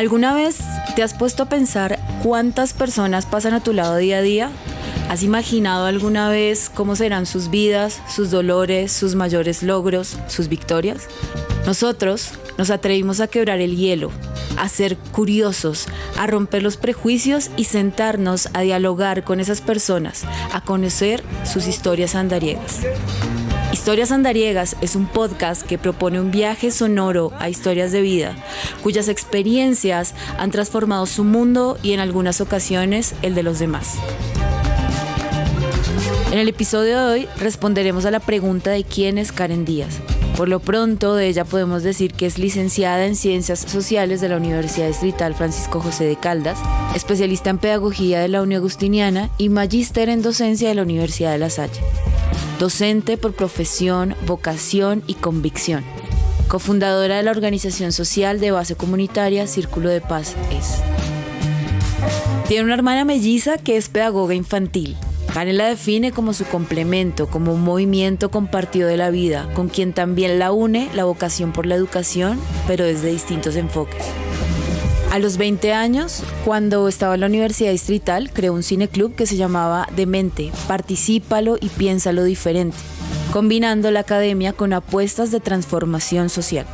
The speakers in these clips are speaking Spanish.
¿Alguna vez te has puesto a pensar cuántas personas pasan a tu lado día a día? ¿Has imaginado alguna vez cómo serán sus vidas, sus dolores, sus mayores logros, sus victorias? Nosotros nos atrevimos a quebrar el hielo, a ser curiosos, a romper los prejuicios y sentarnos a dialogar con esas personas, a conocer sus historias andariegas. Historias Andariegas es un podcast que propone un viaje sonoro a historias de vida, cuyas experiencias han transformado su mundo y en algunas ocasiones el de los demás. En el episodio de hoy responderemos a la pregunta de quién es Karen Díaz. Por lo pronto, de ella podemos decir que es licenciada en Ciencias Sociales de la Universidad Distrital Francisco José de Caldas, especialista en Pedagogía de la Uni Agustiniana y magíster en Docencia de la Universidad de La Salle. Docente por profesión, vocación y convicción. Cofundadora de la organización social de base comunitaria Círculo de Paz Es. Tiene una hermana melliza que es pedagoga infantil. Karen la define como su complemento, como un movimiento compartido de la vida, con quien también la une la vocación por la educación, pero desde distintos enfoques. A los 20 años, cuando estaba en la Universidad Distrital, creó un cineclub que se llamaba Demente, Particípalo y Piénsalo Diferente, combinando la academia con apuestas de transformación social.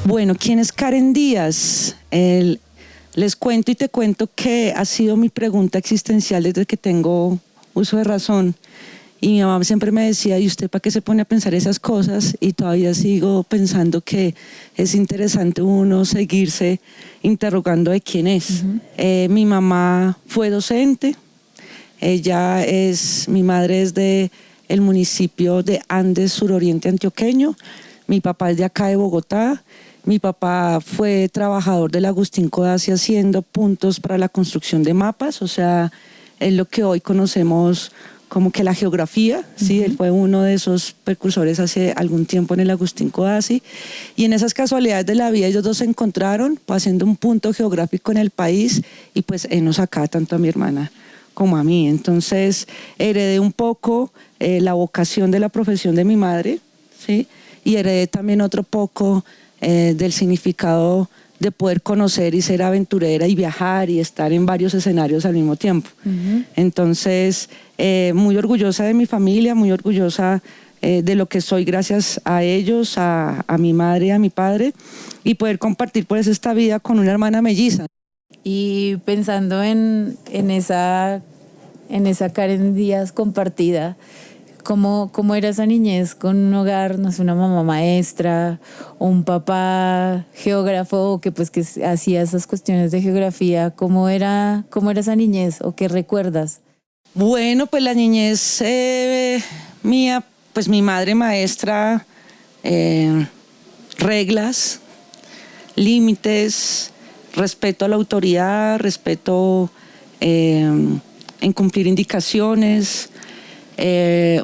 Bueno, ¿quién es Karen Díaz? Les cuento y te cuento que ha sido mi pregunta existencial desde que tengo uso de razón. Y mi mamá siempre me decía, ¿y usted para qué se pone a pensar esas cosas? Y todavía sigo pensando que es interesante uno seguirse interrogando de quién es. Uh-huh. Mi mamá fue docente. Mi madre es de el municipio de Andes Suroriente Antioqueño. Mi papá es de acá de Bogotá. Mi papá fue trabajador del Agustín Codazzi haciendo puntos para la construcción de mapas, o sea, es lo que hoy conocemos como que la geografía, ¿sí? Él fue uno de esos precursores hace algún tiempo en el Agustín Codazzi, y en esas casualidades de la vida ellos dos se encontraron pues, haciendo un punto geográfico en el país, y pues él nos sacaba tanto a mi hermana como a mí. Entonces heredé un poco la vocación de la profesión de mi madre, ¿sí? Y heredé también otro poco del significado de poder conocer y ser aventurera y viajar y estar en varios escenarios al mismo tiempo. Uh-huh. Entonces, muy orgullosa de mi familia, muy orgullosa de lo que soy gracias a ellos, a mi madre y a mi padre, y poder compartir pues esta vida con una hermana melliza. Y pensando en esa Karen Díaz compartida, ¿Cómo era esa niñez con un hogar, no sé, una mamá maestra, o un papá geógrafo que hacía esas cuestiones de geografía? ¿Cómo era esa niñez o qué recuerdas? Bueno, pues la niñez mía, pues mi madre maestra, reglas, límites, respeto a la autoridad, respeto en cumplir indicaciones,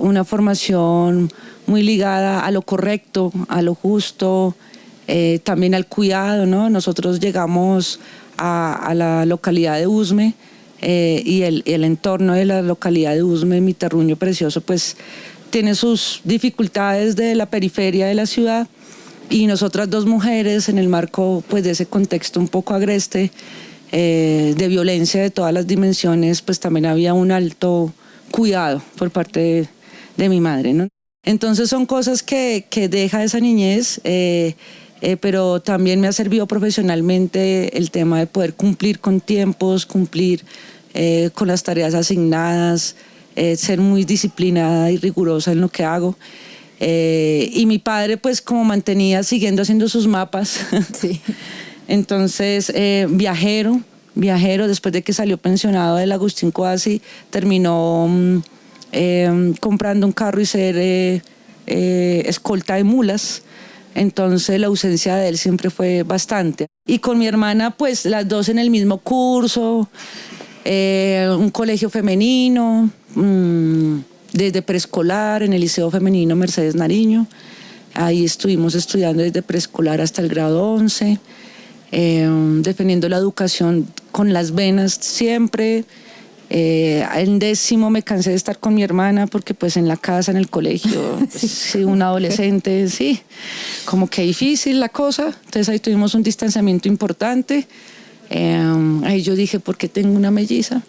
una formación muy ligada a lo correcto, a lo justo, también al cuidado, ¿no? Nosotros llegamos a la localidad de Usme y el entorno de la localidad de Usme, mi terruño precioso, pues tiene sus dificultades de la periferia de la ciudad, y nosotras dos mujeres en el marco pues, de ese contexto un poco agreste, de violencia de todas las dimensiones, pues también había un alto cuidado por parte de mi madre, ¿no? Entonces son cosas que deja esa niñez, pero también me ha servido profesionalmente el tema de poder cumplir con tiempos, cumplir con las tareas asignadas, ser muy disciplinada y rigurosa en lo que hago. Y mi padre pues como mantenía siguiendo haciendo sus mapas. Sí. Entonces viajero, después de que salió pensionado del Agustín Codazzi, terminó comprando un carro y ser escolta de mulas. Entonces la ausencia de él siempre fue bastante. Y con mi hermana, pues las dos en el mismo curso, un colegio femenino, desde preescolar en el Liceo Femenino Mercedes Nariño. Ahí estuvimos estudiando desde preescolar hasta el grado 11. Defendiendo la educación con las venas siempre, En 10º me cansé de estar con mi hermana porque pues en la casa, en el colegio, pues, sí, un adolescente, sí, como que difícil la cosa. Entonces ahí tuvimos un distanciamiento importante. Ahí yo dije, ¿por qué tengo una melliza?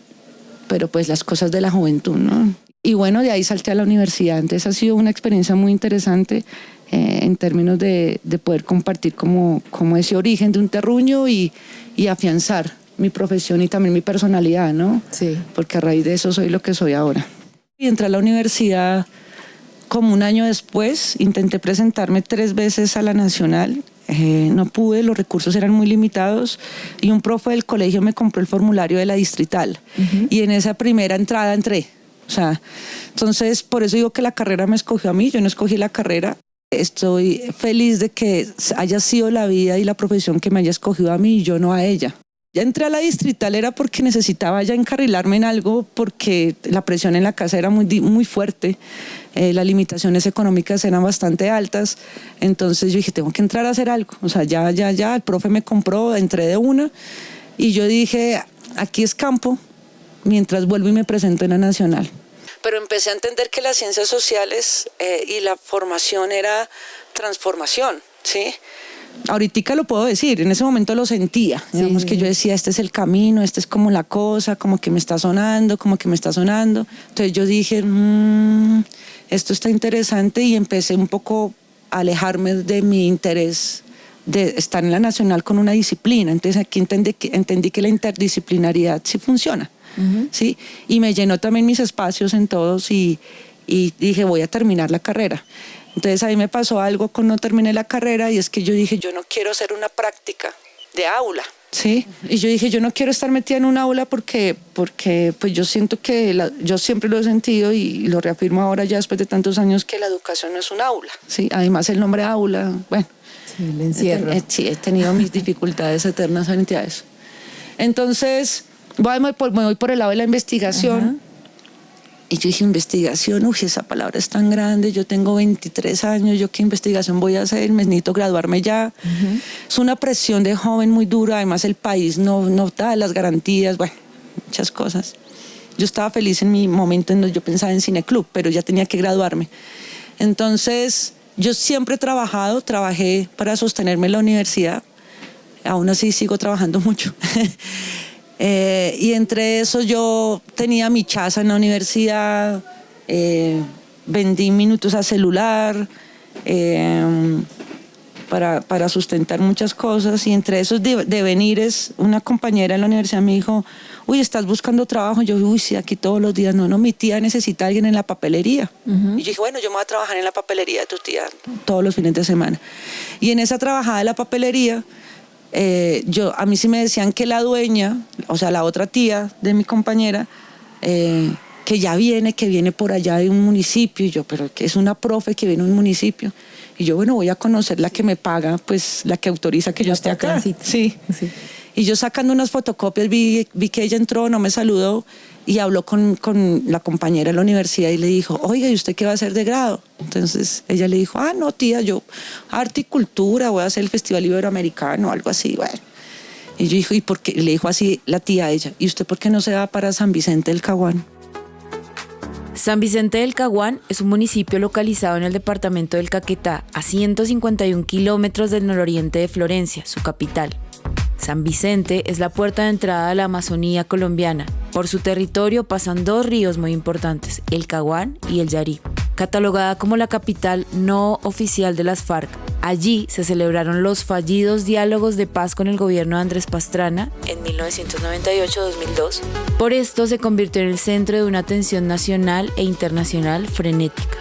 Pero pues las cosas de la juventud, ¿no? Y bueno, de ahí salté a la universidad. Entonces ha sido una experiencia muy interesante en términos de poder compartir como ese origen de un terruño y afianzar mi profesión y también mi personalidad, ¿no? Sí. Porque a raíz de eso soy lo que soy ahora. Y entré a la universidad como un año después, intenté presentarme 3 veces a la Nacional, no pude, los recursos eran muy limitados y un profe del colegio me compró el formulario de la distrital y en esa primera entrada entré. O sea, entonces por eso digo que la carrera me escogió a mí, yo no escogí la carrera. Estoy feliz de que haya sido la vida y la profesión que me haya escogido a mí y yo no a ella. Ya entré a la distrital era porque necesitaba ya encarrilarme en algo, porque la presión en la casa era muy fuerte, las limitaciones económicas eran bastante altas, entonces yo dije, tengo que entrar a hacer algo. O sea, ya, el profe me compró, entré de una y yo dije, aquí es campo, mientras vuelvo y me presento en la Nacional. Pero empecé a entender que las ciencias sociales y la formación era transformación, ¿sí? Ahorita lo puedo decir, en ese momento lo sentía, digamos que yo decía, este es el camino, este es como la cosa, como que me está sonando. Entonces yo dije, esto está interesante y empecé un poco a alejarme de mi interés de estar en la Nacional con una disciplina. Entonces aquí entendí que la interdisciplinariedad sí funciona, ¿sí? Y me llenó también mis espacios en todos y dije, voy a terminar la carrera. Entonces ahí me pasó algo cuando no terminé la carrera y es que yo dije, yo no quiero hacer una práctica de aula, ¿sí? Y yo dije, yo no quiero estar metida en un aula porque pues yo siento que, yo siempre lo he sentido y lo reafirmo ahora ya después de tantos años, que la educación no es un aula, ¿sí? Además el nombre aula, bueno, sí, el encierro. He tenido mis dificultades eternas frente a eso. Entonces me voy por el lado de la investigación. Y yo dije, investigación, esa palabra es tan grande, yo tengo 23 años, ¿yo qué investigación voy a hacer? Me necesito graduarme ya. Es una presión de joven muy dura, además el país no da las garantías, bueno, muchas cosas. Yo estaba feliz en mi momento en donde yo pensaba en Cineclub, pero ya tenía que graduarme. Entonces, yo siempre trabajé para sostenerme en la universidad, aún así sigo trabajando mucho. Y entre eso yo tenía mi chaza en la universidad, vendí minutos a celular para sustentar muchas cosas, y entre esos devenires una compañera en la universidad me dijo, uy, ¿estás buscando trabajo? Yo dije, uy, sí, aquí todos los días. No, mi tía necesita a alguien en la papelería. Y yo dije, bueno, yo me voy a trabajar en la papelería de tu tía todos los fines de semana. Y en esa trabajada de la papelería, a mí sí me decían que la dueña, o sea, la otra tía de mi compañera, que viene por allá de un municipio. Y yo, pero que es una profe que viene de un municipio. Y yo, bueno, voy a conocer la que me paga, pues la que autoriza que yo esté acá. Sí. Y yo sacando unas fotocopias vi que ella entró, no me saludó y habló con la compañera de la universidad y le dijo, oiga, ¿y usted qué va a hacer de grado? Entonces ella le dijo, no, tía, yo arte y cultura, voy a hacer el Festival Iberoamericano, algo así, bueno. Y yo dije, ¿y por qué? Le dijo así la tía a ella, ¿y usted por qué no se va para San Vicente del Caguán? San Vicente del Caguán es un municipio localizado en el departamento del Caquetá, a 151 kilómetros del nororiente de Florencia, su capital. San Vicente es la puerta de entrada a la Amazonía colombiana. Por su territorio pasan 2 ríos muy importantes, el Caguán y el Yarí. Catalogada como la capital no oficial de las FARC, allí se celebraron los fallidos diálogos de paz con el gobierno de Andrés Pastrana en 1998-2002. Por esto se convirtió en el centro de una tensión nacional e internacional frenética.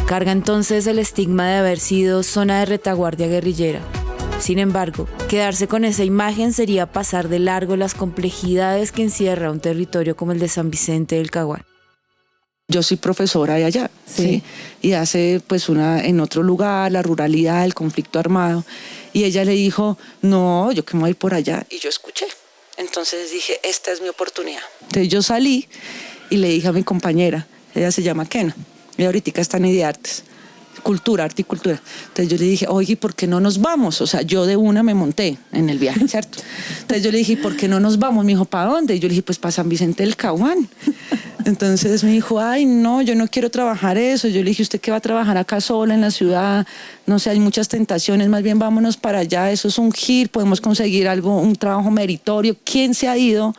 Carga entonces el estigma de haber sido zona de retaguardia guerrillera. Sin embargo, quedarse con esa imagen sería pasar de largo las complejidades que encierra un territorio como el de San Vicente del Caguán. Yo soy profesora de allá, ¿sí? Y hace pues en otro lugar, la ruralidad, el conflicto armado. Y ella le dijo, no, yo que me voy por allá. Y yo escuché. Entonces dije, esta es mi oportunidad. Entonces yo salí y le dije a mi compañera, ella se llama Kena, ella ahorita está en IDEARTES. cultura, arte y cultura. Entonces yo le dije, oye, ¿por qué no nos vamos? O sea, yo de una me monté en el viaje, ¿cierto? Entonces yo le dije, ¿por qué no nos vamos? Me dijo, ¿para dónde? Y yo le dije, pues para San Vicente del Caguán. Entonces me dijo, ay, no, yo no quiero trabajar eso. Yo le dije, ¿usted qué va a trabajar acá sola en la ciudad? No sé, hay muchas tentaciones, más bien vámonos para allá, eso es un gir, podemos conseguir algo, un trabajo meritorio. ¿Quién se ha ido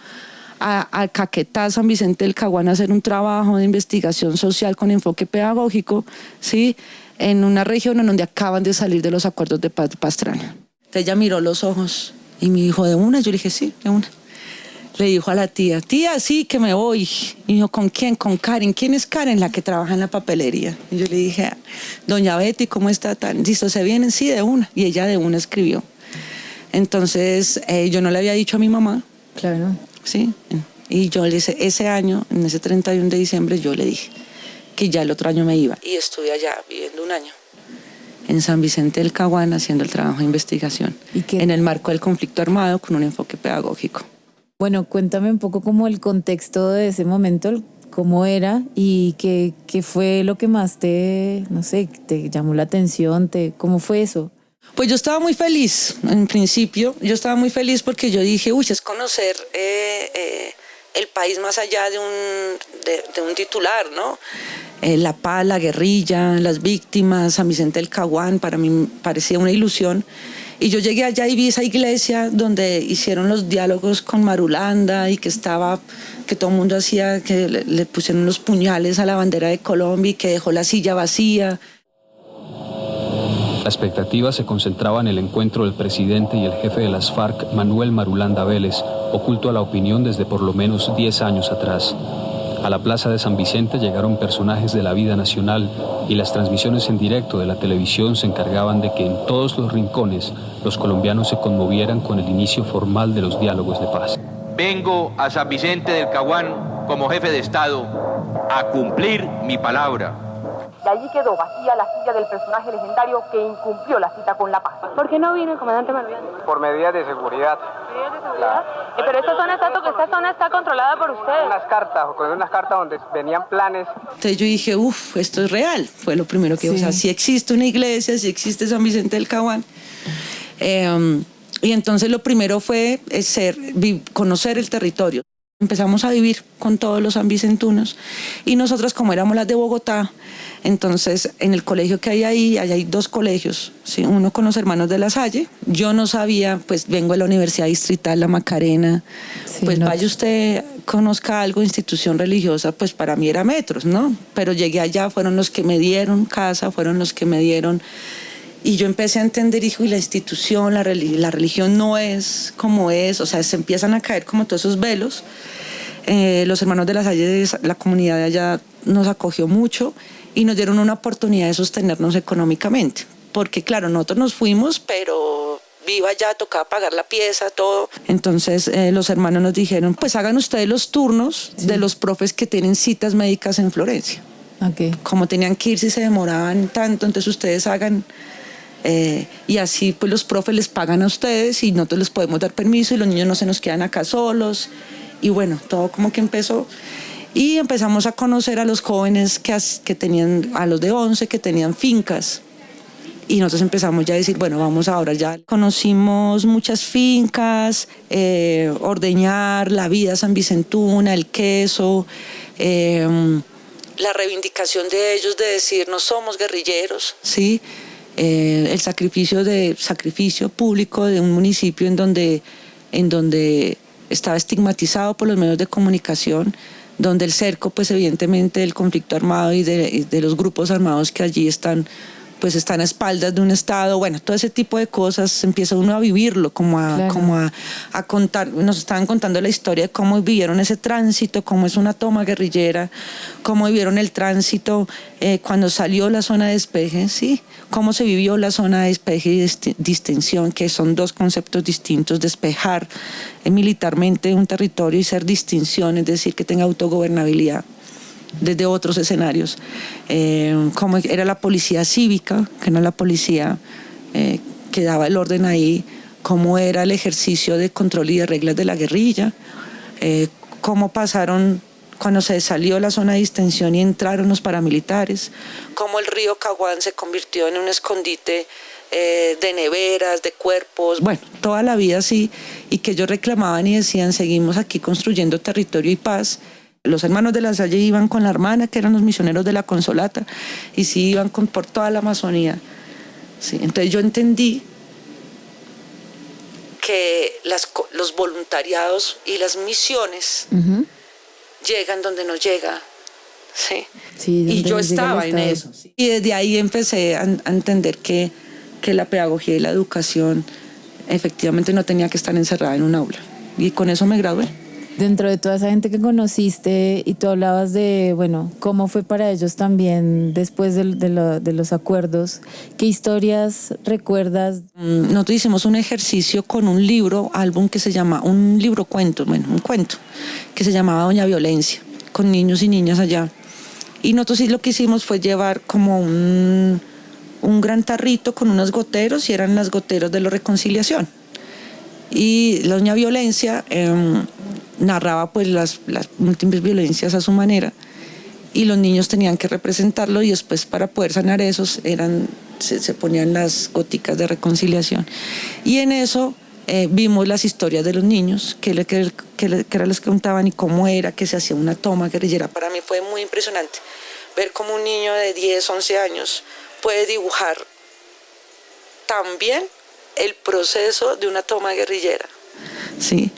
a Caquetá, San Vicente del Caguán, a hacer un trabajo de investigación social con enfoque pedagógico, ¿sí?, en una región en donde acaban de salir de los acuerdos de paz de Pastrana? Entonces ella miró los ojos y me dijo, ¿de una? Yo le dije, sí, de una. Le dijo a la tía, sí, que me voy. Y dijo, ¿con quién? Con Karen. ¿Quién es Karen? La que trabaja en la papelería. Y yo le dije, doña Betty, ¿cómo está? ¿Listo? ¿Se vienen? Sí, de una. Y ella de una escribió. Entonces, yo no le había dicho a mi mamá. Claro. Sí. Y yo ese año, en ese 31 de diciembre, yo le dije que ya el otro año me iba. Y estuve allá viviendo un año en San Vicente del Caguán haciendo el trabajo de investigación. En el marco del conflicto armado con un enfoque pedagógico. Bueno, cuéntame un poco como el contexto de ese momento, cómo era y qué fue lo que más te llamó la atención, ¿cómo fue eso? Pues yo estaba muy feliz, en principio, yo estaba muy feliz porque yo dije, es conocer el país más allá de un titular, ¿no? La paz, la guerrilla, las víctimas, San Vicente del Caguán, para mí parecía una ilusión. Y yo llegué allá y vi esa iglesia donde hicieron los diálogos con Marulanda y que todo el mundo hacía, que le pusieron los puñales a la bandera de Colombia y que dejó la silla vacía. La expectativa se concentraba en el encuentro del presidente y el jefe de las FARC, Manuel Marulanda Vélez, oculto a la opinión desde por lo menos 10 años atrás. A la plaza de San Vicente llegaron personajes de la vida nacional y las transmisiones en directo de la televisión se encargaban de que en todos los rincones los colombianos se conmovieran con el inicio formal de los diálogos de paz. Vengo a San Vicente del Caguán como jefe de Estado a cumplir mi palabra. Y allí quedó vacía la silla del personaje legendario que incumplió la cita con la paz. ¿Por qué no vino el comandante Marulanda? Por medidas de seguridad. ¿Medidas de seguridad? Pero esta zona está controlada por ustedes. Con unas cartas donde venían planes. Entonces yo dije, esto es real. Fue lo primero que, sí existe una iglesia, sí existe San Vicente del Caguán. Y entonces lo primero fue conocer el territorio. Empezamos a vivir con todos los sanvicentunos y nosotros, como éramos las de Bogotá, entonces en el colegio que hay ahí hay 2 colegios, ¿sí? Uno con los hermanos de La Salle. Yo no sabía, pues vengo de la Universidad Distrital La Macarena, vaya usted, conozca algo, institución religiosa, pues para mí era metros, ¿no? Pero llegué allá, fueron los que me dieron casa, fueron los que me dieron. Y yo empecé a entender, y la institución, la religión no es como es, o sea, se empiezan a caer como todos esos velos. Los hermanos de La Salle, la comunidad de allá nos acogió mucho y nos dieron una oportunidad de sostenernos económicamente. Porque claro, nosotros nos fuimos, pero viva ya, tocaba pagar la pieza, todo. Entonces los hermanos nos dijeron, pues hagan ustedes los turnos de los profes que tienen citas médicas en Florencia. Okay. Como tenían que ir si se demoraban tanto, entonces ustedes hagan... y así pues los profes les pagan a ustedes y nosotros les podemos dar permiso y los niños no se nos quedan acá solos. Y bueno, todo como que empezó y empezamos a conocer a los jóvenes que tenían, a los de 11 que tenían fincas, y nosotros empezamos ya a decir, bueno, vamos ahora ya. Conocimos muchas fincas, ordeñar, la vida sanvicentuna, el queso, la reivindicación de ellos de decir no somos guerrilleros, ¿sí? El sacrificio público de un municipio en donde estaba estigmatizado por los medios de comunicación, donde el cerco, pues evidentemente el conflicto armado y de los grupos armados que allí están a espaldas de un Estado, bueno, todo ese tipo de cosas empieza uno a vivirlo, como a contar. Nos estaban contando la historia de cómo vivieron ese tránsito, cómo es una toma guerrillera, cómo vivieron el tránsito cuando salió la zona de despeje, ¿sí? Cómo se vivió la zona de despeje y distensión, que son 2 conceptos distintos: despejar militarmente un territorio y ser distinción, es decir, que tenga autogobernabilidad desde otros escenarios, como era la policía cívica, que era la policía que daba el orden ahí, cómo era el ejercicio de control y de reglas de la guerrilla, cómo pasaron cuando se salió la zona de distensión y entraron los paramilitares, cómo el río Caguán se convirtió en un escondite de neveras, de cuerpos, bueno, toda la vida así, y que ellos reclamaban y decían, seguimos aquí construyendo territorio y paz. Los hermanos de La Salle iban con la hermana, que eran los misioneros de la Consolata, y sí iban por toda la Amazonía. Sí, entonces yo entendí que los voluntariados y las misiones llegan donde no llega. Sí. Sí, Y yo estaba en eso. Sí. Y desde ahí empecé a entender que la pedagogía y la educación efectivamente no tenía que estar encerrada en un aula. Y con eso me gradué. Dentro de toda esa gente que conociste y tú hablabas de, bueno, cómo fue para ellos también después de los acuerdos, ¿qué historias recuerdas? Nosotros hicimos un ejercicio con un álbum que se llama, un cuento, que se llamaba Doña Violencia, con niños y niñas allá. Y nosotros sí lo que hicimos fue llevar como un gran tarrito con unos goteros, y eran las goteros de la reconciliación. Y la Doña Violencia narraba pues las múltiples violencias a su manera, y los niños tenían que representarlo, y después para poder sanar esos se ponían las goticas de reconciliación. Y en eso vimos las historias de los niños, que eran las que contaban y cómo era que se hacía una toma guerrillera. Para mí fue muy impresionante ver cómo un niño de 10, 11 años puede dibujar tan bien el proceso de una toma guerrillera. Sí.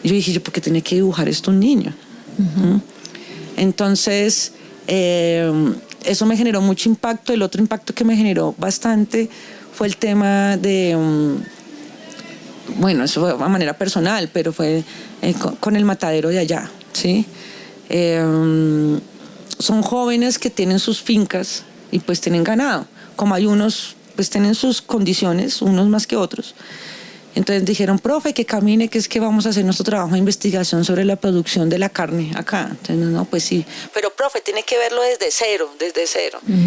Yo dije, ¿por qué tenía que dibujar esto un niño? Entonces, eso me generó mucho impacto. El otro impacto que me generó bastante fue el tema de, bueno, eso fue de manera personal, pero fue con el matadero de allá, ¿sí? Son jóvenes que tienen sus fincas y pues tienen ganado. Como hay unos, pues tienen sus condiciones, unos más que otros. Entonces dijeron, profe, que camine, que es que vamos a hacer nuestro trabajo de investigación sobre la producción de la carne acá. Entonces, no, pues sí. Pero, profe, tiene que verlo desde cero.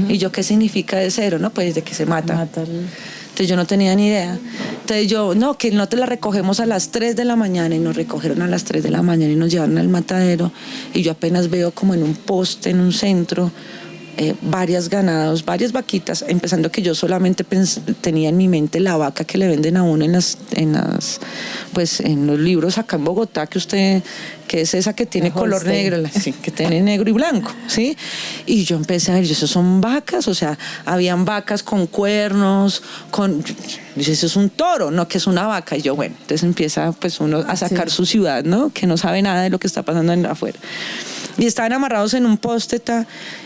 Y yo, ¿qué significa de cero? No, pues desde que se mata. Entonces yo no tenía ni idea. Entonces yo, no, que no te la recogemos a las 3 de la mañana, y nos recogieron a las 3 de la mañana y nos llevaron al matadero, y yo apenas veo como en un poste, en un centro, varias ganados, varias vaquitas, empezando que yo solamente tenía en mi mente la vaca que le venden a uno pues en los libros acá en Bogotá, que es esa que tiene color negro, sí, que tiene negro y blanco, ¿sí? Y yo empecé a ver, eso son vacas, o sea, habían vacas con cuernos, dice, eso es un toro, no, que es una vaca. Y yo, bueno, entonces empieza pues uno a sacar su ciudad, ¿no? Que no sabe nada de lo que está pasando afuera. Y estaban amarrados en un poste,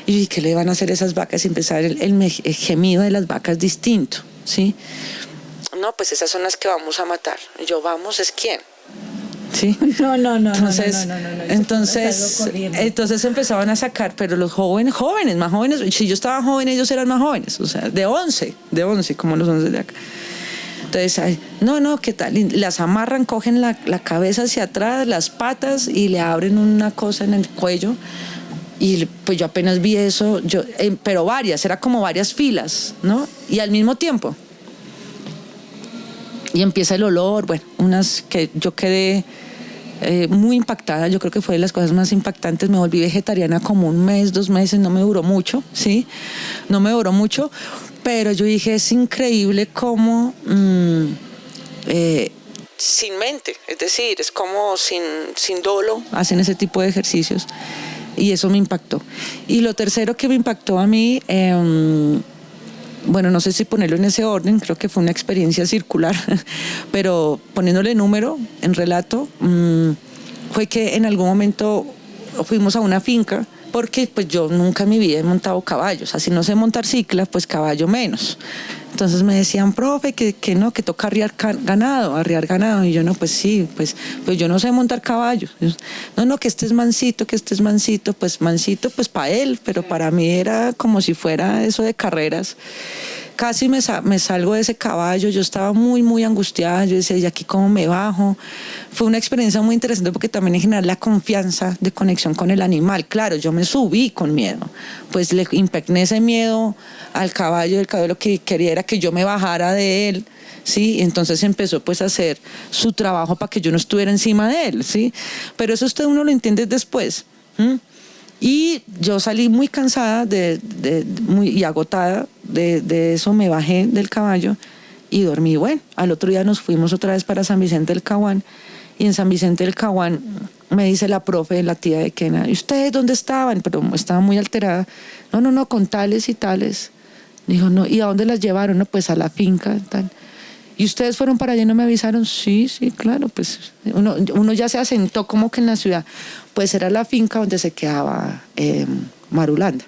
y yo dije, ¿qué le van a hacer esas vacas? Y empezar el gemido de las vacas distinto, ¿sí? No, pues esas son las que vamos a matar. Y yo, ¿vamos? ¿Es quién? ¿Sí? No. Entonces empezaban a sacar, pero los jóvenes, más jóvenes, si yo estaba joven, ellos eran más jóvenes, o sea, de 11, como los 11 de acá. Entonces, no, ¿qué tal? Y las amarran, cogen la cabeza hacia atrás, las patas, y le abren una cosa en el cuello. Y pues yo apenas vi eso, pero era como varias filas, ¿no? Y al mismo tiempo. Y empieza el olor, bueno, unas que yo quedé muy impactada. Yo creo que fue de las cosas más impactantes. Me volví vegetariana como 1 mes, 2 meses, no me duró mucho, ¿sí? No me duró mucho. Pero yo dije, es increíble cómo sin mente, es decir, es como sin dolo hacen ese tipo de ejercicios, y eso me impactó. Y lo tercero que me impactó a mí, bueno, no sé si ponerlo en ese orden, creo que fue una experiencia circular, pero poniéndole número en relato, fue que en algún momento fuimos a una finca, porque pues yo nunca en mi vida he montado caballos, así no sé montar cicla, pues caballo menos. Entonces me decían, profe, que toca arriar ganado. Y yo, no, pues sí, pues yo no sé montar caballos. No, que este es mansito, pues mansito, pues para él, pero para mí era como si fuera eso de carreras. Casi me salgo de ese caballo, yo estaba muy, muy angustiada, yo decía, ¿y aquí cómo me bajo? Fue una experiencia muy interesante porque también generar la confianza de conexión con el animal. Claro, yo me subí con miedo, pues le impregné ese miedo al caballo, el caballo lo que quería era que yo me bajara de él, ¿sí? Y entonces empezó pues a hacer su trabajo para que yo no estuviera encima de él, ¿sí? Pero eso uno lo entiende después. Y yo salí muy cansada y agotada de eso, me bajé del caballo y dormí. Bueno, al otro día nos fuimos otra vez para San Vicente del Caguán, y en San Vicente del Caguán me dice la profe, la tía de Kena, ¿y ustedes dónde estaban? Pero estaba muy alterada. No, con tales y tales. Dijo, no, ¿y a dónde las llevaron? No, pues a la finca, tal. ¿Y ustedes fueron para allá y no me avisaron? Sí, claro, pues uno ya se asentó como que en la ciudad. Pues era la finca donde se quedaba Marulanda.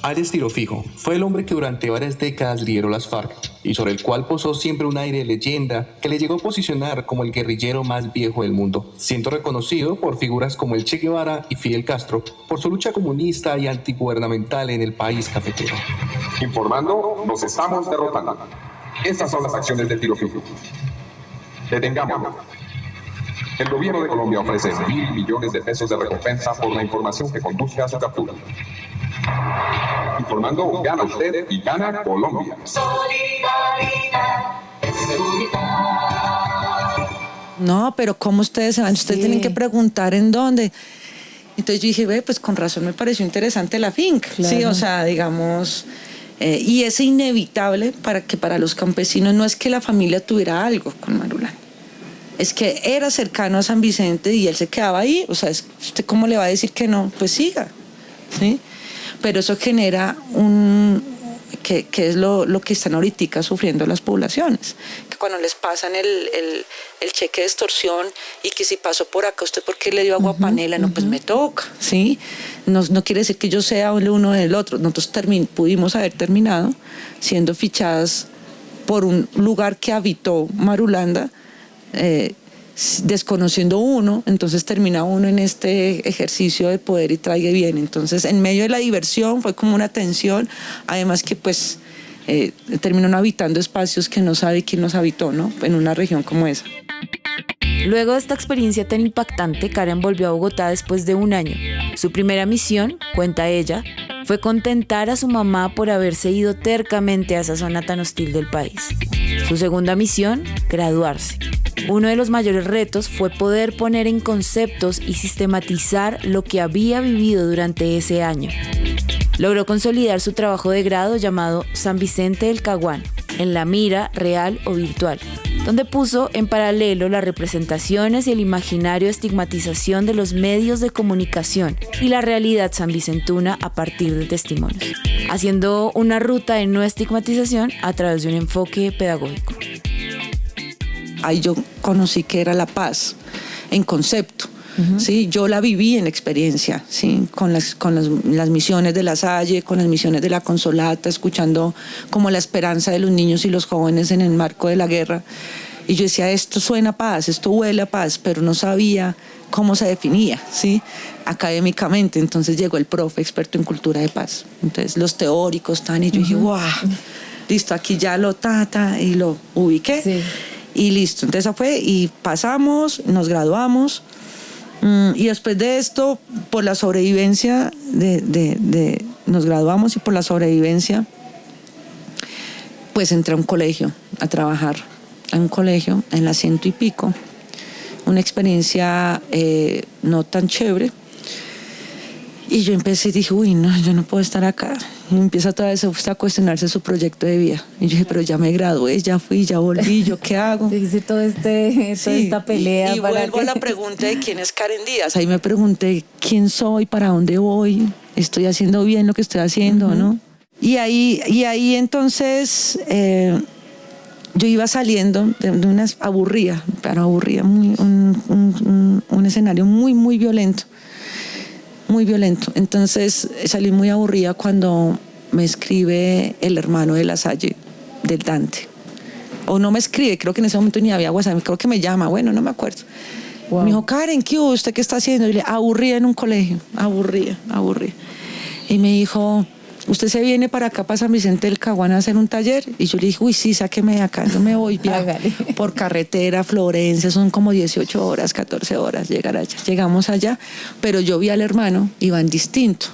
Arias Tirofijo fue el hombre que durante varias décadas lideró las FARC y sobre el cual posó siempre un aire de leyenda que le llegó a posicionar como el guerrillero más viejo del mundo, siendo reconocido por figuras como el Che Guevara y Fidel Castro por su lucha comunista y antigubernamental en el país cafetero. Informando, nos estamos derrotando. Estas son las acciones del Tirofijo. Detengámoslo. El gobierno de Colombia ofrece 1.000 millones de pesos de recompensa por la información que conduzca a su captura. Informando, gana usted y gana Colombia. Solidaridad es seguridad. No, pero ¿cómo ustedes se van? Ustedes tienen que preguntar en dónde. Entonces yo dije, pues con razón me pareció interesante la finca. Claro. Sí, o sea, digamos... y es inevitable para los campesinos, no es que la familia tuviera algo con Marulanda, es que era cercano a San Vicente y él se quedaba ahí. O sea, ¿usted cómo le va a decir que no? Pues siga, ¿sí? Pero eso genera que es lo que están ahorita sufriendo las poblaciones, que cuando les pasan el cheque de extorsión y que si pasó por acá, ¿usted por qué le dio agua panela? No, pues me toca, ¿sí? No quiere decir que yo sea el uno del otro. Nosotros pudimos haber terminado siendo fichadas por un lugar que habitó Marulanda, desconociendo uno, entonces termina uno en este ejercicio de poder y traiga bien. Entonces, en medio de la diversión fue como una tensión, además que pues terminaron habitando espacios que no sabe quién los habitó, ¿no? En una región como esa. Luego de esta experiencia tan impactante, Karen volvió a Bogotá después de 1 año. Su primera misión, cuenta ella, fue contentar a su mamá por haberse ido tercamente a esa zona tan hostil del país. Su segunda misión, graduarse. Uno de los mayores retos fue poder poner en conceptos y sistematizar lo que había vivido durante ese año. Logró consolidar su trabajo de grado llamado San Vicente del Caguán, en la mira real o virtual, donde puso en paralelo las representaciones y el imaginario de estigmatización de los medios de comunicación y la realidad sanvicentuna a partir de testimonios, haciendo una ruta de no estigmatización a través de un enfoque pedagógico. Ahí yo conocí que era la paz en concepto. ¿Sí? Yo la viví en experiencia, ¿sí? con las misiones de La Salle, con las misiones de la Consolata, escuchando como la esperanza de los niños y los jóvenes en el marco de la guerra. Y yo decía, esto suena a paz, esto huele a paz, pero no sabía cómo se definía, ¿sí? Académicamente. Entonces llegó el profe experto en cultura de paz. Entonces los teóricos están y yo dije, ¡guau! Listo, aquí ya lo y lo ubiqué. Sí. Y listo, entonces eso fue y pasamos, nos graduamos. Y después de esto, por la sobrevivencia nos graduamos y por la sobrevivencia pues entré a un colegio a trabajar, a un colegio en la 100 y pico, una experiencia no tan chévere. Y yo empecé y dije, uy, no, yo no puedo estar acá. Y empieza otra vez a cuestionarse su proyecto de vida. Y yo dije, pero ya me gradué, ya fui, ya volví, ¿yo qué hago? Hice toda esta pelea. Y vuelvo a la pregunta de quién es Karen Díaz. Ahí me pregunté, ¿quién soy? ¿Para dónde voy? ¿Estoy haciendo bien lo que estoy haciendo, no? Y ahí entonces yo iba saliendo de una aburrida, un escenario muy, muy violento. Muy violento. Entonces salí muy aburrida cuando me escribe el hermano de La Salle, del Dante. O no me escribe, creo que en ese momento ni había WhatsApp, creo que me llama, bueno, no me acuerdo. Wow. Me dijo, Karen, ¿qué hubo? ¿Usted qué está haciendo? Y le dije, aburrida en un colegio, aburrida. Y me dijo, ¿usted se viene para acá, para San Vicente del Caguán, a hacer un taller? Y yo le dije, uy, sí, sáqueme de acá, yo me voy por carretera, Florencia, son como 18 horas, 14 horas llegar allá. Llegamos allá, pero yo vi al hermano, iban distinto.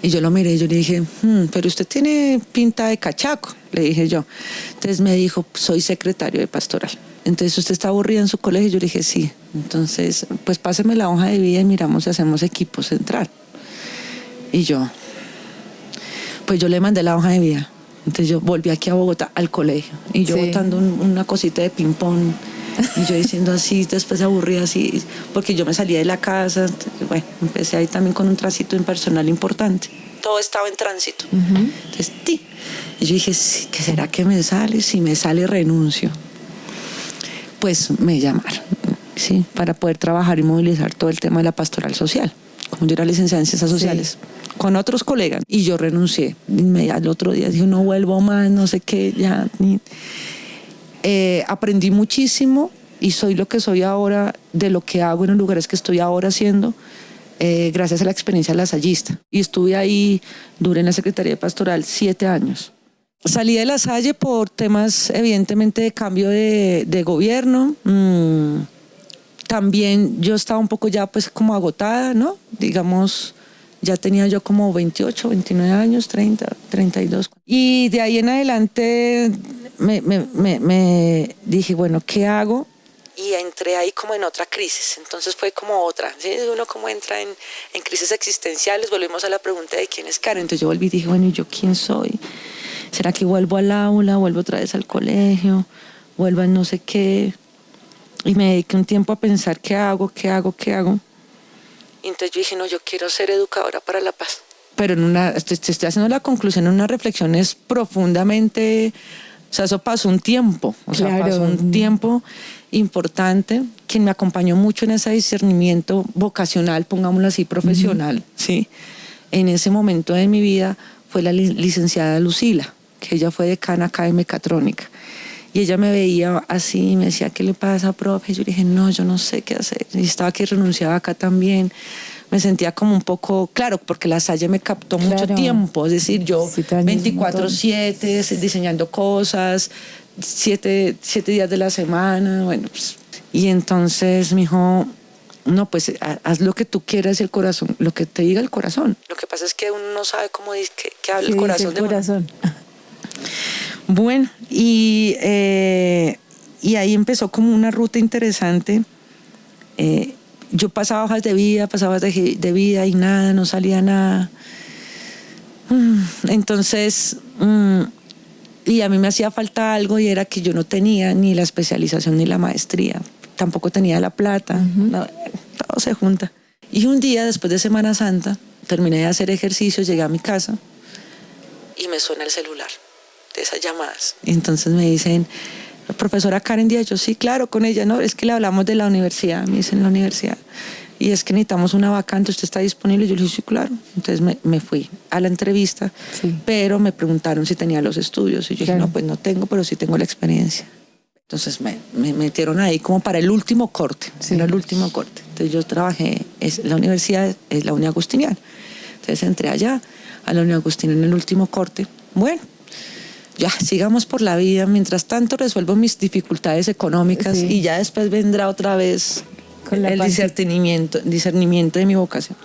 Y yo lo miré y yo le dije, pero usted tiene pinta de cachaco, le dije yo. Entonces me dijo, soy secretario de pastoral. Entonces, ¿usted está aburrida en su colegio? Yo le dije, sí. Entonces, pues páseme la hoja de vida y miramos si hacemos equipo central. Y yo le mandé la hoja de vida. Entonces yo volví aquí a Bogotá al colegio. Y yo botando una cosita de ping-pong. Y yo diciendo así, después aburrida así, porque yo me salía de la casa. Bueno, empecé ahí también con un tránsito impersonal importante. Todo estaba en tránsito. Entonces, y yo dije, sí, ¿qué será que me sale? Si me sale, renuncio. Pues me llamaron, ¿sí? Para poder trabajar y movilizar todo el tema de la pastoral social. Como yo era licenciada en Ciencias Sociales, con otros colegas, y yo renuncié. Al otro día dije, no vuelvo más, no sé qué, ya. Aprendí muchísimo y soy lo que soy ahora de lo que hago en los lugares que estoy ahora haciendo, gracias a la experiencia lasallista. Y estuve ahí, duré en la Secretaría de Pastoral 7 años. Salí de La Salle por temas, evidentemente, de cambio de gobierno. También yo estaba un poco ya pues como agotada, ¿no? Digamos, ya tenía yo como 28, 29 años, 30, 32. Y de ahí en adelante me dije, bueno, ¿qué hago? Y entré ahí como en otra crisis. Entonces fue como otra, ¿sí? Uno como entra en crisis existenciales. Volvemos a la pregunta de quién es Karen. Entonces yo volví y dije, bueno, ¿y yo quién soy? ¿Será que vuelvo al aula, vuelvo otra vez al colegio, vuelvo a no sé qué? Y me dediqué un tiempo a pensar qué hago. Y entonces yo dije, no, yo quiero ser educadora para la paz. Pero estoy haciendo la conclusión en unas reflexiones profundamente, o sea, eso pasó un tiempo, pasó un tiempo importante, quien me acompañó mucho en ese discernimiento vocacional, pongámoslo así, profesional, ¿sí? En ese momento de mi vida fue la licenciada Lucila, que ella fue decana acá de mecatrónica. Y ella me veía así y me decía, ¿qué le pasa, profe? Y yo le dije, no, yo no sé qué hacer. Y estaba que renunciaba acá también. Me sentía como un poco, claro, porque La Salle me captó mucho tiempo. Es decir, yo 24/7 diseñando cosas, 7 días de la semana, bueno. Pues. Y entonces me dijo, no, pues haz lo que tú quieras y el corazón, lo que te diga el corazón. Lo que pasa es que uno no sabe cómo dice que habla el corazón. Bueno, y ahí empezó como una ruta interesante. Yo pasaba hojas de vida y nada, no salía nada. Entonces, y a mí me hacía falta algo y era que yo no tenía ni la especialización ni la maestría. Tampoco tenía la plata. No, todo se junta. Y un día, después de Semana Santa, terminé de hacer ejercicio, llegué a mi casa y me suena el celular de esas llamadas. Y entonces me dicen, profesora Karen Díaz, yo sí, claro, con ella, no, es que le hablamos de la universidad, me dicen la universidad, y es que necesitamos una vacante, ¿usted está disponible? Yo le dije, sí, claro. Entonces me fui a la entrevista, pero me preguntaron si tenía los estudios, y yo dije, no, pues no tengo, pero sí tengo la experiencia. Entonces me metieron ahí como para el último corte, era el último corte. Entonces yo trabajé, la universidad es la Uni Agustiniana, entonces entré allá, a la Uni Agustiniana en el último corte. Bueno, ya, sigamos por la vida. Mientras tanto resuelvo mis dificultades económicas y ya después vendrá otra vez el discernimiento de mi vocación.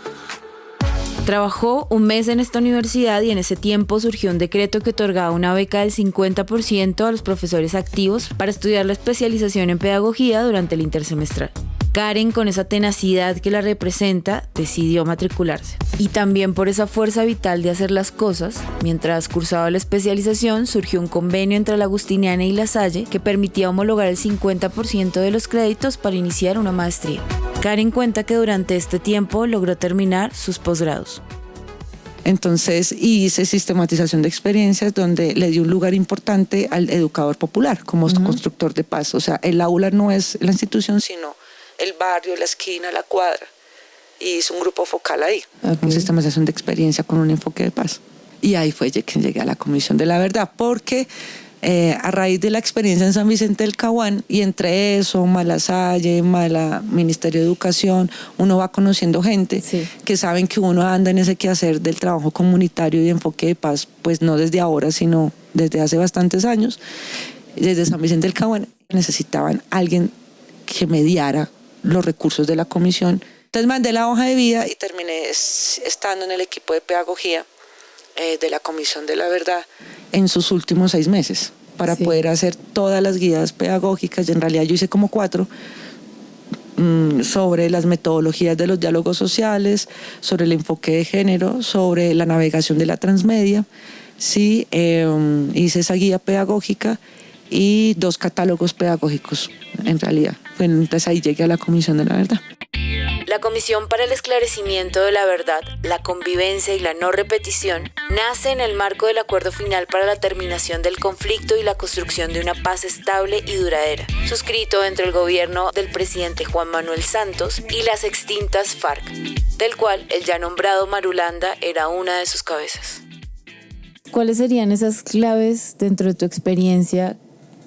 Trabajó un mes en esta universidad y en ese tiempo surgió un decreto que otorgaba una beca del 50% a los profesores activos para estudiar la especialización en pedagogía durante el intersemestral. Karen, con esa tenacidad que la representa, decidió matricularse. Y también por esa fuerza vital de hacer las cosas, mientras cursaba la especialización, surgió un convenio entre la Agustiniana y La Salle que permitía homologar el 50% de los créditos para iniciar una maestría. Karen cuenta que durante este tiempo logró terminar sus posgrados. Entonces hice sistematización de experiencias donde le di un lugar importante al educador popular como constructor de paz. O sea, el aula no es la institución, sino el barrio, la esquina, la cuadra. Y hice un grupo focal ahí, un sistematización de experiencia con un enfoque de paz. Y ahí fue que llegué a la Comisión de la Verdad, porque a raíz de la experiencia en San Vicente del Caguán, y entre eso, más La Salle, más el Ministerio de Educación, uno va conociendo gente que saben que uno anda en ese quehacer del trabajo comunitario y enfoque de paz, pues no desde ahora, sino desde hace bastantes años. Desde San Vicente del Caguán necesitaban alguien que mediara los recursos de la comisión. Entonces mandé la hoja de vida y terminé estando en el equipo de pedagogía de la Comisión de la Verdad en sus últimos 6 meses. para poder hacer todas las guías pedagógicas. Y en realidad yo hice como 4 sobre las metodologías de los diálogos sociales, sobre el enfoque de género, sobre la navegación de la transmedia. Sí, hice esa guía pedagógica y 2 catálogos pedagógicos, en realidad. Entonces ahí llegué a la Comisión de la Verdad. La Comisión para el Esclarecimiento de la Verdad, la Convivencia y la No Repetición nace en el marco del Acuerdo Final para la Terminación del Conflicto y la Construcción de una Paz Estable y Duradera, suscrito entre el gobierno del presidente Juan Manuel Santos y las extintas FARC, del cual el ya nombrado Marulanda era una de sus cabezas. ¿Cuáles serían esas claves dentro de tu experiencia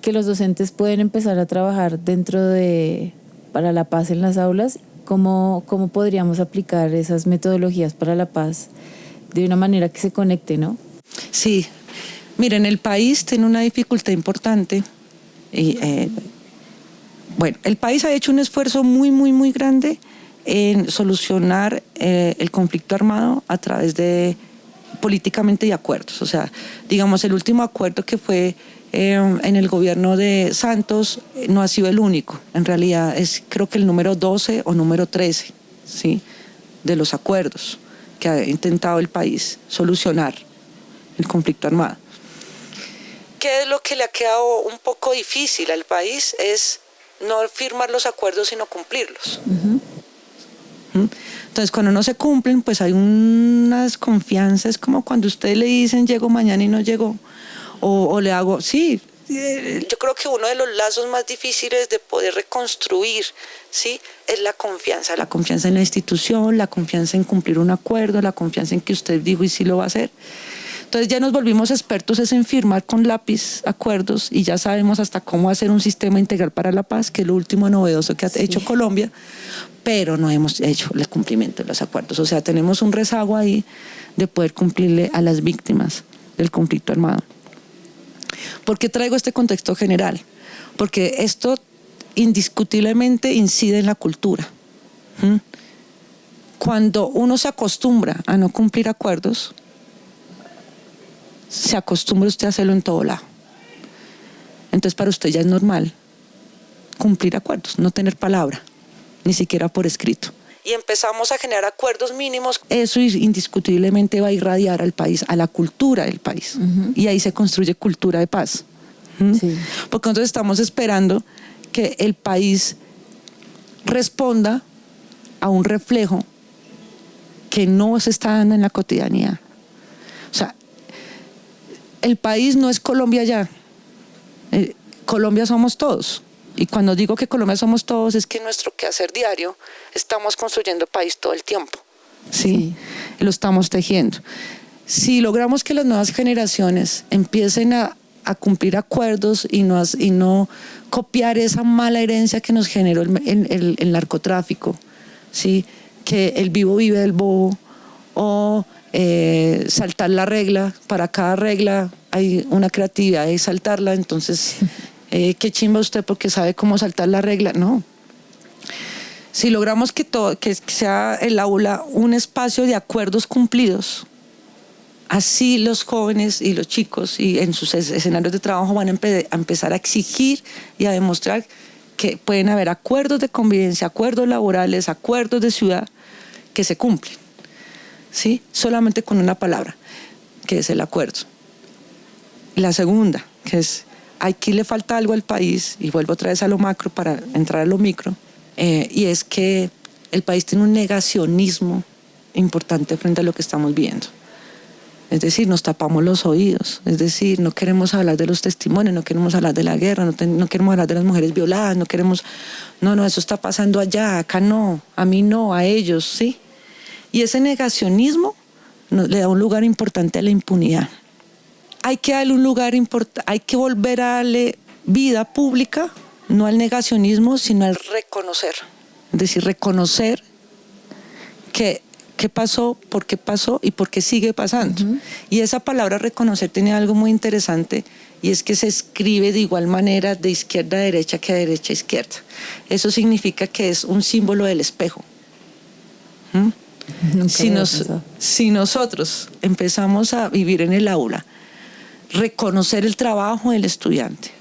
que los docentes pueden empezar a trabajar para la paz en las aulas? ¿Cómo podríamos aplicar esas metodologías para la paz de una manera que se conecte, no? Sí, miren, el país tiene una dificultad importante. El país ha hecho un esfuerzo muy, muy, muy grande en solucionar el conflicto armado a través de políticamente de acuerdos. O sea, digamos, el último acuerdo que fue en el gobierno de Santos no ha sido el único. En realidad es, creo que el número 12 o número 13, ¿sí?, de los acuerdos que ha intentado el país solucionar el conflicto armado. ¿Qué es lo que le ha quedado un poco difícil al país? Es no firmar los acuerdos, sino cumplirlos. Entonces, cuando no se cumplen, pues hay una desconfianza. Es como cuando ustedes le dicen llego mañana y no llegó. O le hago, sí, yo creo que uno de los lazos más difíciles de poder reconstruir, ¿sí?, es la confianza en la institución, la confianza en cumplir un acuerdo, la confianza en que usted dijo y sí lo va a hacer. Entonces ya nos volvimos expertos en firmar con lápiz acuerdos y ya sabemos hasta cómo hacer un sistema integral para la paz, que es lo último novedoso que ha hecho Colombia, pero no hemos hecho el cumplimiento de los acuerdos. O sea, tenemos un rezago ahí de poder cumplirle a las víctimas del conflicto armado. ¿Por qué traigo este contexto general? Porque esto indiscutiblemente incide en la cultura. Cuando uno se acostumbra a no cumplir acuerdos, se acostumbra usted a hacerlo en todo lado. Entonces para usted ya es normal cumplir acuerdos, no tener palabra, ni siquiera por escrito. Y empezamos a generar acuerdos mínimos. Eso indiscutiblemente va a irradiar al país, a la cultura del país. Y ahí se construye cultura de paz. Sí. Porque nosotros estamos esperando que el país responda a un reflejo que no se está dando en la cotidianidad. O sea, el país no es Colombia ya. Colombia somos todos. Y cuando digo que Colombia somos todos, es que en nuestro quehacer diario estamos construyendo país todo el tiempo. ¿Sí? Lo estamos tejiendo. Si logramos que las nuevas generaciones empiecen a cumplir acuerdos y no copiar esa mala herencia que nos generó el narcotráfico, ¿sí?, que el vivo vive del bobo, o saltar la regla, para cada regla hay una creatividad de saltarla, entonces qué chimba usted porque sabe cómo saltar la regla. No. Si logramos que sea el aula un espacio de acuerdos cumplidos, así los jóvenes y los chicos y en sus escenarios de trabajo van a empezar a exigir y a demostrar que pueden haber acuerdos de convivencia, acuerdos laborales, acuerdos de ciudad que se cumplen, ¿sí?, solamente con una palabra, que es el acuerdo. La segunda, que es, aquí le falta algo al país, y vuelvo otra vez a lo macro para entrar a lo micro, y es que el país tiene un negacionismo importante frente a lo que estamos viendo. Es decir, nos tapamos los oídos, es decir, no queremos hablar de los testimonios, no queremos hablar de la guerra, no queremos hablar de las mujeres violadas, no, eso está pasando allá, acá no, a mí no, a ellos, ¿sí? Y ese negacionismo le da un lugar importante a la impunidad. Hay que darle un lugar importante, hay que volver a darle vida pública, no al negacionismo, sino al reconocer. Es decir, reconocer qué pasó, por qué pasó y por qué sigue pasando. Y esa palabra reconocer tiene algo muy interesante, y es que se escribe de igual manera de izquierda a derecha que de derecha a izquierda. Eso significa que es un símbolo del espejo. Si nosotros empezamos a vivir en el aula reconocer el trabajo del estudiante,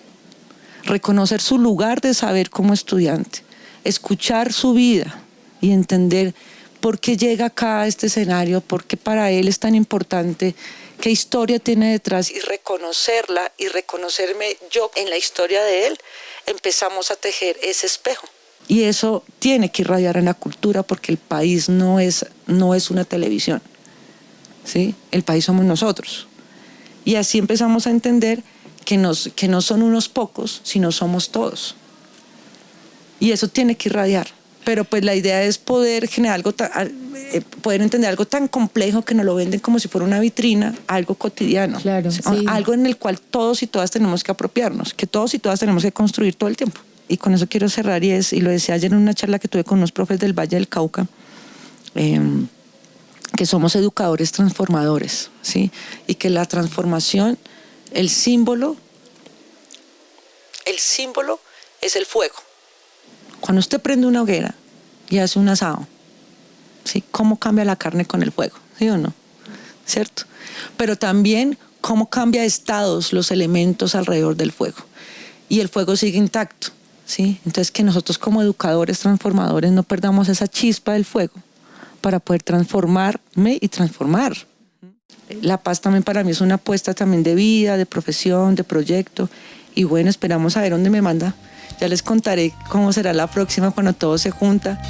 reconocer su lugar de saber como estudiante, escuchar su vida y entender por qué llega acá a este escenario, por qué para él es tan importante, qué historia tiene detrás, y reconocerla y reconocerme yo en la historia de él, empezamos a tejer ese espejo. Y eso tiene que irradiar en la cultura, porque el país no es una televisión, ¿sí? El país somos nosotros. Y así empezamos a entender que no son unos pocos, sino somos todos. Y eso tiene que irradiar. Pero pues la idea es poder generar poder entender algo tan complejo que nos lo venden como si fuera una vitrina, algo cotidiano. Claro, sí. Algo en el cual todos y todas tenemos que apropiarnos, que todos y todas tenemos que construir todo el tiempo. Y con eso quiero cerrar, y lo decía ayer en una charla que tuve con unos profes del Valle del Cauca, que somos educadores transformadores, ¿sí? Y que la transformación, el símbolo es el fuego. Cuando usted prende una hoguera y hace un asado, ¿sí? ¿Cómo cambia la carne con el fuego? ¿Sí o no? ¿Cierto? Pero también cómo cambia estados los elementos alrededor del fuego. Y el fuego sigue intacto, ¿sí? Entonces, que nosotros como educadores transformadores no perdamos esa chispa del fuego para poder transformarme y transformar. La paz también para mí es una apuesta también de vida, de profesión, de proyecto. Y bueno, esperamos a ver dónde me manda. Ya les contaré cómo será la próxima cuando todo se junta.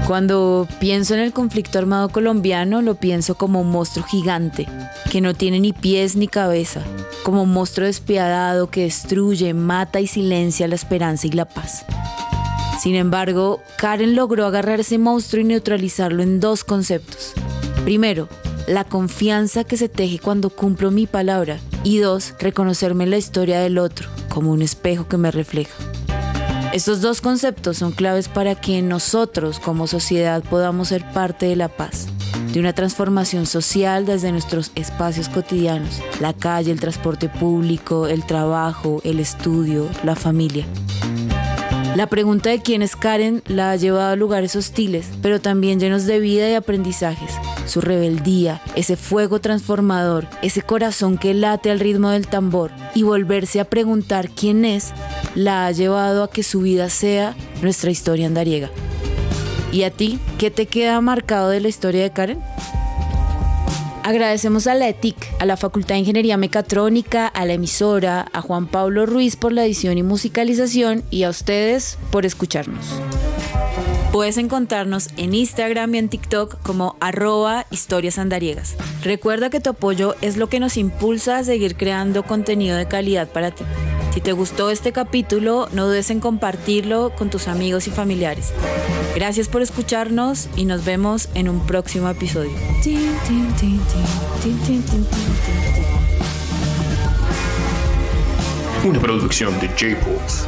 Cuando pienso en el conflicto armado colombiano, lo pienso como un monstruo gigante, que no tiene ni pies ni cabeza, como un monstruo despiadado que destruye, mata y silencia la esperanza y la paz. Sin embargo, Karen logró agarrar ese monstruo y neutralizarlo en dos conceptos. Primero, la confianza que se teje cuando cumplo mi palabra. Y dos, reconocerme en la historia del otro, como un espejo que me refleja. Estos dos conceptos son claves para que nosotros como sociedad podamos ser parte de la paz, de una transformación social desde nuestros espacios cotidianos, la calle, el transporte público, el trabajo, el estudio, la familia. La pregunta de quién es Karen la ha llevado a lugares hostiles, pero también llenos de vida y aprendizajes. Su rebeldía, ese fuego transformador, ese corazón que late al ritmo del tambor, y volverse a preguntar quién es, la ha llevado a que su vida sea nuestra historia andariega. ¿Y a ti, qué te queda marcado de la historia de Karen? Agradecemos a la ETIC, a la Facultad de Ingeniería Mecatrónica, a la emisora, a Juan Pablo Ruiz por la edición y musicalización, y a ustedes por escucharnos. Puedes encontrarnos en Instagram y en TikTok como @historiasandariega. Recuerda que tu apoyo es lo que nos impulsa a seguir creando contenido de calidad para ti. Si te gustó este capítulo, no dudes en compartirlo con tus amigos y familiares. Gracias por escucharnos y nos vemos en un próximo episodio. Una producción de J-Pulse.